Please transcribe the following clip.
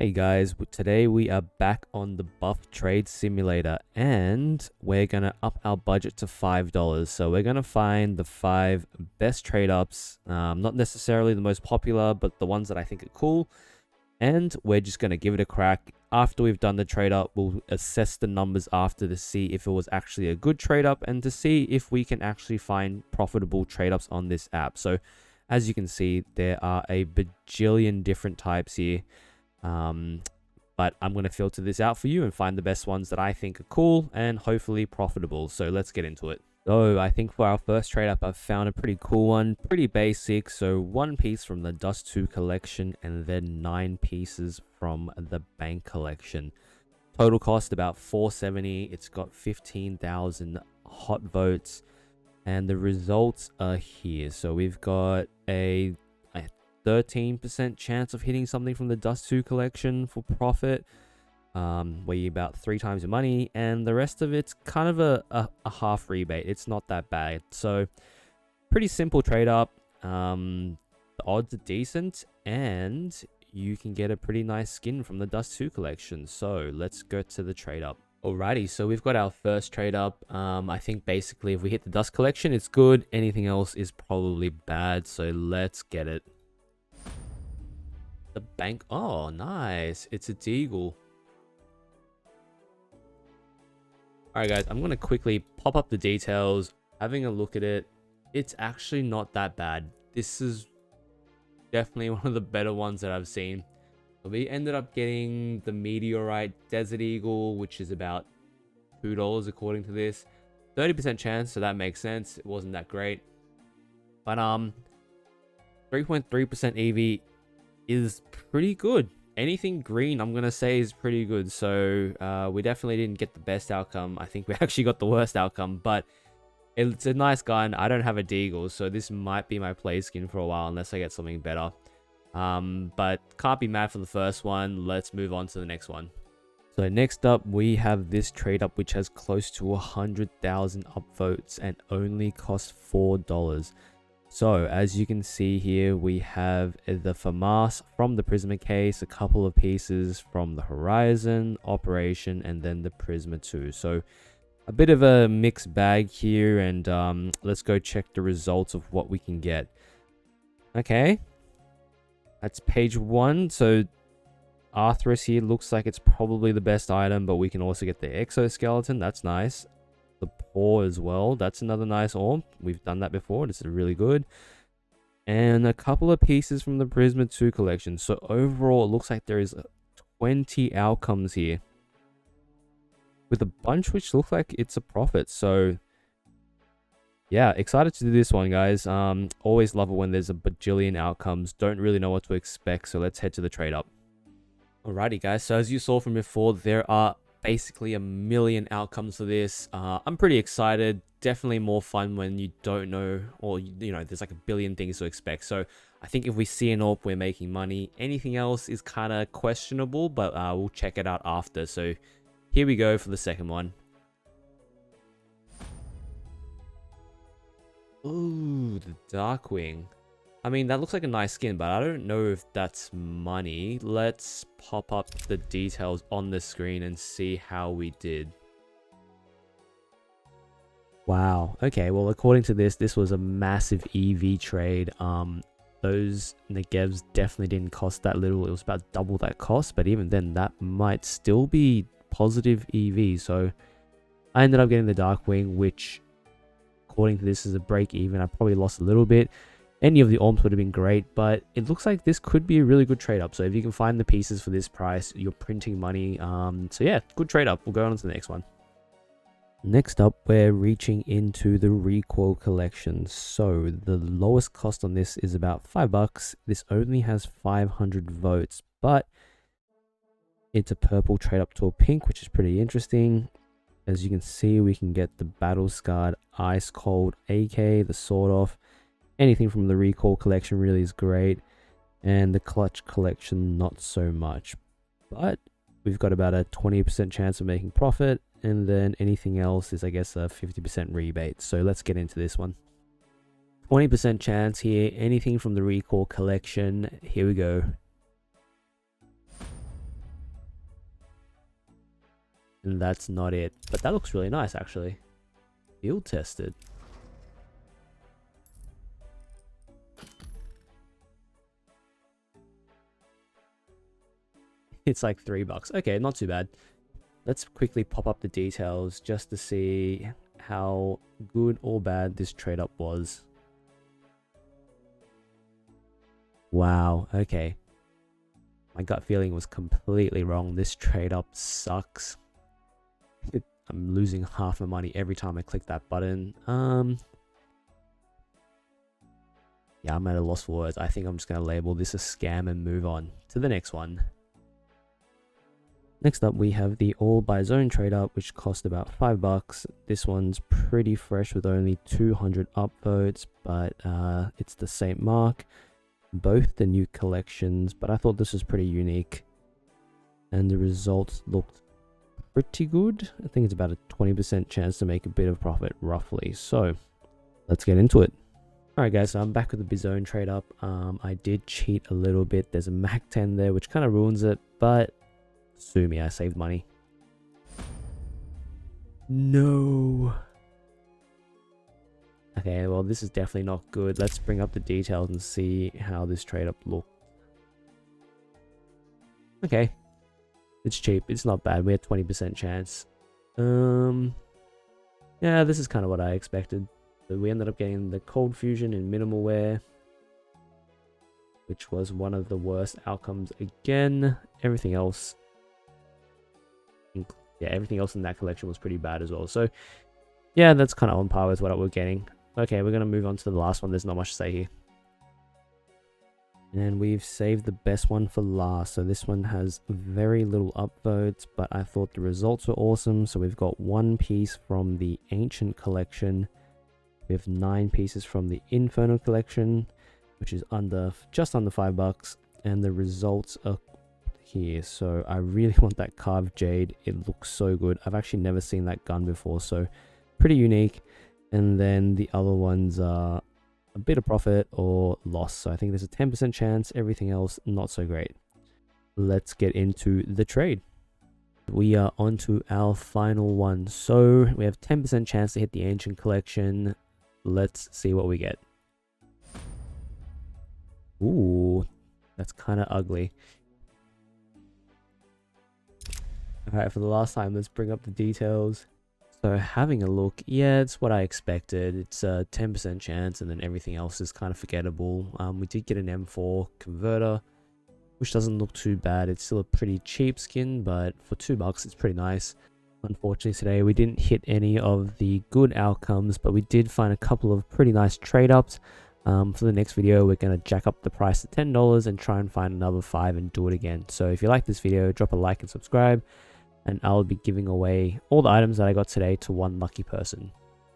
Hey guys, today we are back on the Buff Trade Simulator and we're going to up our budget to $5. So we're going to find the 5 best trade ups, not necessarily the most popular, but the ones that I think are cool. And we're just going to give it a crack. After we've done the trade up, we'll assess the numbers after to see if it was actually a good trade up and to see if we can actually find profitable trade ups on this app. So as you can see, there are a bajillion different types here. But I'm going to filter this out for you and find the best ones that I think are cool and hopefully profitable. So let's get into it. So I think for our first trade up, I've found a pretty cool one, pretty basic. So 1 piece from the Dust 2 collection and then 9 pieces from the Bank collection. Total cost about $470. It's got 15,000 hot votes and the results are here. So we've got a 13% chance of hitting something from the Dust 2 collection for profit, where you about 3 times your money, and the rest of it's kind of a half rebate. It's not that bad. So pretty simple trade up. The odds are decent and you can get a pretty nice skin from the Dust 2 collection. So let's go to the trade up. Alrighty, so we've got our first trade up. I think basically if we hit the Dust collection, it's good. Anything else is probably bad. So let's get it. The Bank. Oh, nice. It's a Deagle. Alright, guys. I'm going to quickly pop up the details. Having a look at it. It's actually not that bad. This is definitely one of the better ones that I've seen. So we ended up getting the Meteorite Desert Eagle, which is about $2 according to this. 30% chance, so that makes sense. It wasn't that great. But 3.3% EV is pretty good. Anything green, I'm gonna say, is pretty good. So we definitely didn't get the best outcome. I think we actually got the worst outcome, but it's a nice gun. I don't have a Deagle, so this might be my play skin for a while unless I get something better. But can't be mad for the first one. Let's move on to the next one. So next up, we have this trade up which has close to 100,000 upvotes and only costs $4. So as you can see here, we have the FAMAS from the Prisma case, a couple of pieces from the Horizon, Operation, and then the Prisma 2. So a bit of a mixed bag here, and let's go check the results of what we can get. Okay, that's page 1. So Arthros here looks like it's probably the best item, but we can also get the exoskeleton. That's nice. The paw as well. That's another nice orb. We've done that before. This is really good. And a couple of pieces from the Prisma 2 collection. So overall, it looks like there is 20 outcomes here, with a bunch which look like it's a profit. So yeah, excited to do this one, guys. Always love it when there's a bajillion outcomes. Don't really know what to expect. So let's head to the trade up. Alrighty, guys. So as you saw from before, there are basically a million outcomes for this. I'm pretty excited. Definitely more fun when you don't know, or there's like a billion things to expect. So I think if we see an AWP, we're making money. Anything else is kind of questionable, but we'll check it out after. So here we go for the second one. Ooh, the Darkwing. I mean, that looks like a nice skin, but I don't know if that's money. Let's pop up the details on the screen and see how we did. Wow. Okay, well, according to this was a massive EV trade. Those Negevs definitely didn't cost that little. It was about double that cost, but even then, that might still be positive EV. So I ended up getting the Darkwing, which, according to this, is a break even. I probably lost a little bit. Any of the AWPs would have been great, but it looks like this could be a really good trade up. So if you can find the pieces for this price, you're printing money. So yeah, good trade up. We'll go on to the next one. Next up, we're reaching into the Recoil collection. So the lowest cost on this is about $5. This only has 500 votes, but it's a purple trade up to a pink, which is pretty interesting. As you can see, we can get the Battle Scarred Ice Cold AK, the Sword Off. Anything from the Recoil collection really is great, and the Clutch collection not so much, but we've got about a 20% chance of making profit, and then anything else is, I guess, a 50% rebate. So let's get into this one. 20% chance here, anything from the Recoil collection. Here we go. And that's not it. But that looks really nice, actually. Field tested. It's like $3. Okay, not too bad. Let's quickly pop up the details just to see how good or bad this trade up was. Wow, okay. My gut feeling was completely wrong. This trade up sucks. I'm losing half my money every time I click that button. Yeah, I'm at a loss for words. I think I'm just going to label this a scam and move on to the next one. Next up, we have the all by zone trade up, which cost about $5. This one's pretty fresh with only 200 upvotes, but it's the St. Mark. Both the new collections, but I thought this was pretty unique. And the results looked pretty good. I think it's about a 20% chance to make a bit of profit, roughly. So, let's get into it. Alright guys, so I'm back with the Bizone trade up. I did cheat a little bit. There's a Mac 10 there, which kind of ruins it, but sue me, I saved money. No. Okay, well this is definitely not good. Let's bring up the details and see how this trade up looked. Okay. It's cheap. It's not bad. We had 20% chance. Yeah, this is kind of what I expected. So we ended up getting the Cold Fusion in minimal wear, which was one of the worst outcomes again. Everything else, yeah, everything else in that collection was pretty bad as well. So yeah, that's kind of on par with what we're getting. Okay, we're going to move on to the last one. There's not much to say here. And we've saved the best one for last. So this one has very little upvotes, but I thought the results were awesome. So we've got one piece from the Ancient collection. We have 9 pieces from the Inferno collection, which is just under $5. And the results are here. So I really want that carved jade. It looks so good. I've actually never seen that gun before, so pretty unique. And then the other ones are a bit of profit or loss. So I think there's a 10% chance. Everything else, not so great. Let's get into the trade. We are on to our final one. So we have 10% chance to hit the Ancient collection. Let's see what we get. Ooh, that's kind of ugly. Alright, for the last time, let's bring up the details. So having a look, yeah, it's what I expected. It's a 10% chance, and then everything else is kind of forgettable. We did get an M4 converter, which doesn't look too bad. It's still a pretty cheap skin, but for $2, it's pretty nice. Unfortunately, today we didn't hit any of the good outcomes, but we did find a couple of pretty nice trade-ups. For the next video, we're going to jack up the price to $10 and try and find another 5 and do it again. So if you like this video, drop a like and subscribe, and I'll be giving away all the items that I got today to one lucky person.